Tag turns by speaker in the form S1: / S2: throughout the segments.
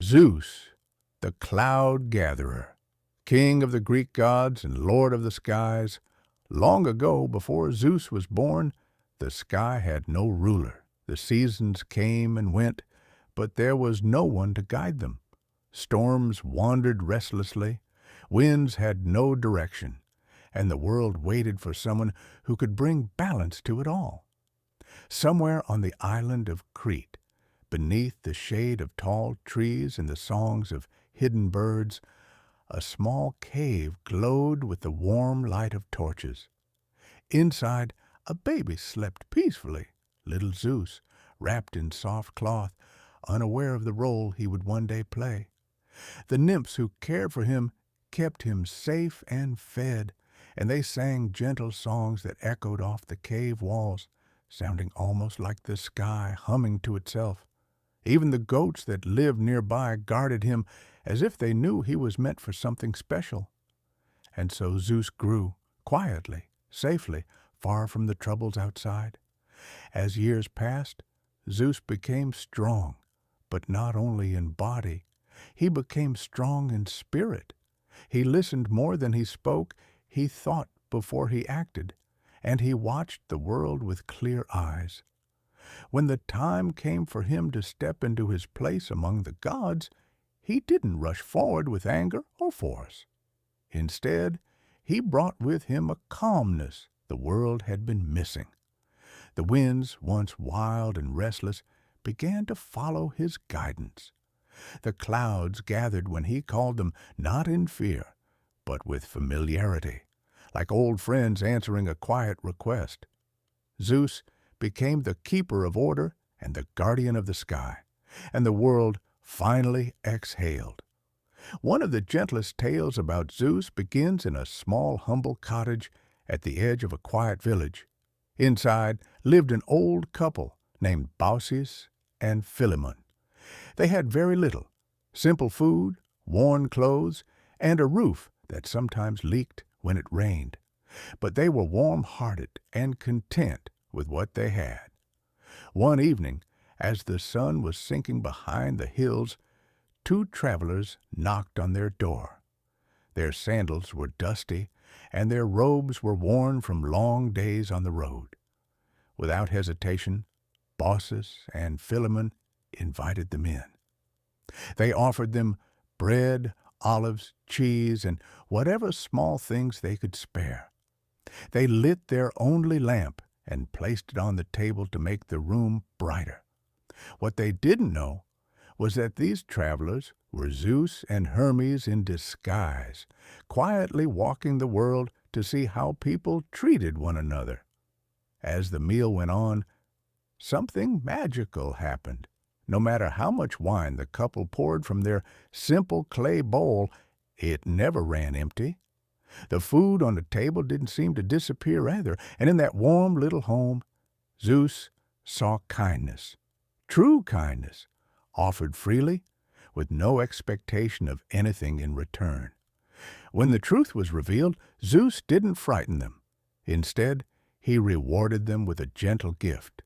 S1: Zeus, the cloud gatherer, king of the Greek gods and lord of the skies. Long ago, before Zeus was born, the sky had no ruler. The seasons came and went, but there was no one to guide them. Storms wandered restlessly, winds had no direction, and the world waited for someone who could bring balance to it all. Somewhere on the island of Crete, beneath the shade of tall trees and the songs of hidden birds, a small cave glowed with the warm light of torches. Inside, a baby slept peacefully, little Zeus, wrapped in soft cloth, unaware of the role he would one day play. The nymphs who cared for him kept him safe and fed, and they sang gentle songs that echoed off the cave walls, sounding almost like the sky humming to itself. Even the goats that lived nearby guarded him as if they knew he was meant for something special. And so Zeus grew, quietly, safely, far from the troubles outside. As years passed, Zeus became strong, but not only in body. He became strong in spirit. He listened more than he spoke, he thought before he acted, and he watched the world with clear eyes. When the time came for him to step into his place among the gods, he didn't rush forward with anger or force. Instead, he brought with him a calmness the world had been missing. The winds, once wild and restless, began to follow his guidance. The clouds gathered when he called them, not in fear, but with familiarity, like old friends answering a quiet request. Zeus became the keeper of order and the guardian of the sky, and the world finally exhaled. One of the gentlest tales about Zeus begins in a small, humble cottage at the edge of a quiet village. Inside lived an old couple named Baucis and Philemon. They had very little, simple food, worn clothes, and a roof that sometimes leaked when it rained. But they were warm-hearted and content with what they had. One evening, as the sun was sinking behind the hills, two travelers knocked on their door. Their sandals were dusty, and their robes were worn from long days on the road. Without hesitation, Baucis and Philemon invited them in. They offered them bread, olives, cheese, and whatever small things they could spare. They lit their only lamp and placed it on the table to make the room brighter. What they didn't know was that these travelers were Zeus and Hermes in disguise, quietly walking the world to see how people treated one another. As the meal went on, something magical happened. No matter how much wine the couple poured from their simple clay bowl, it never ran empty. The food on the table didn't seem to disappear either, and in that warm little home, Zeus saw kindness, true kindness, offered freely, with no expectation of anything in return. When the truth was revealed, Zeus didn't frighten them. Instead, he rewarded them with a gentle gift.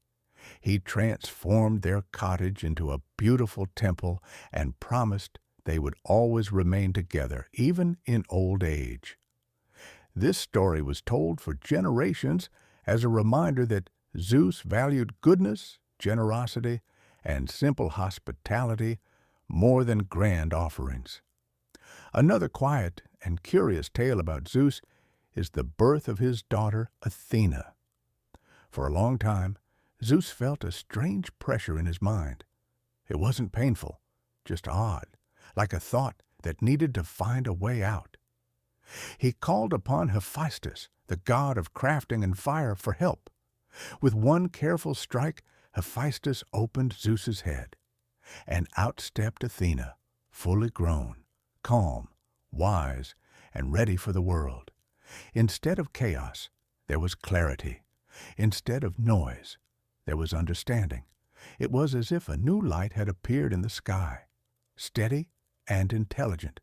S1: He transformed their cottage into a beautiful temple and promised they would always remain together, even in old age. This story was told for generations as a reminder that Zeus valued goodness, generosity, and simple hospitality more than grand offerings. Another quiet and curious tale about Zeus is the birth of his daughter Athena. For a long time, Zeus felt a strange pressure in his mind. It wasn't painful, just odd, like a thought that needed to find a way out. He called upon Hephaestus, the god of crafting and fire, for help. With one careful strike, Hephaestus opened Zeus's head, and out stepped Athena, fully grown, calm, wise, and ready for the world. Instead of chaos, there was clarity. Instead of noise, there was understanding. It was as if a new light had appeared in the sky, steady and intelligent.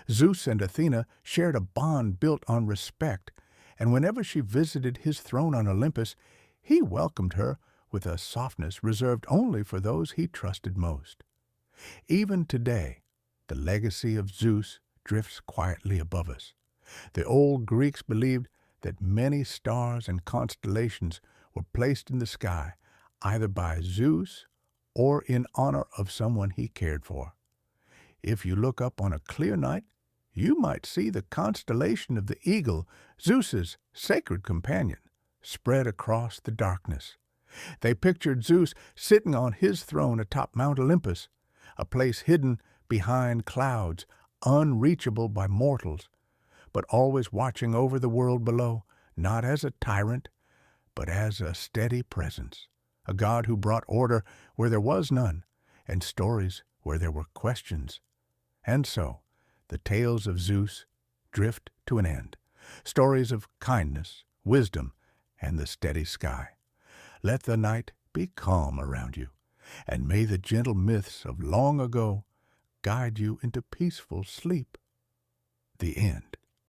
S1: Zeus and Athena shared a bond built on respect, and whenever she visited his throne on Olympus, he welcomed her with a softness reserved only for those he trusted most. Even today, the legacy of Zeus drifts quietly above us. The old Greeks believed that many stars and constellations were placed in the sky either by Zeus or in honor of someone he cared for. If you look up on a clear night, you might see the constellation of the eagle, Zeus's sacred companion, spread across the darkness. They pictured Zeus sitting on his throne atop Mount Olympus, a place hidden behind clouds, unreachable by mortals, but always watching over the world below, not as a tyrant, but as a steady presence, a God who brought order where there was none, and stories where there were questions. And so, the tales of Zeus drift to an end, stories of kindness, wisdom, and the steady sky. Let the night be calm around you, and may the gentle myths of long ago guide you into peaceful sleep. The end.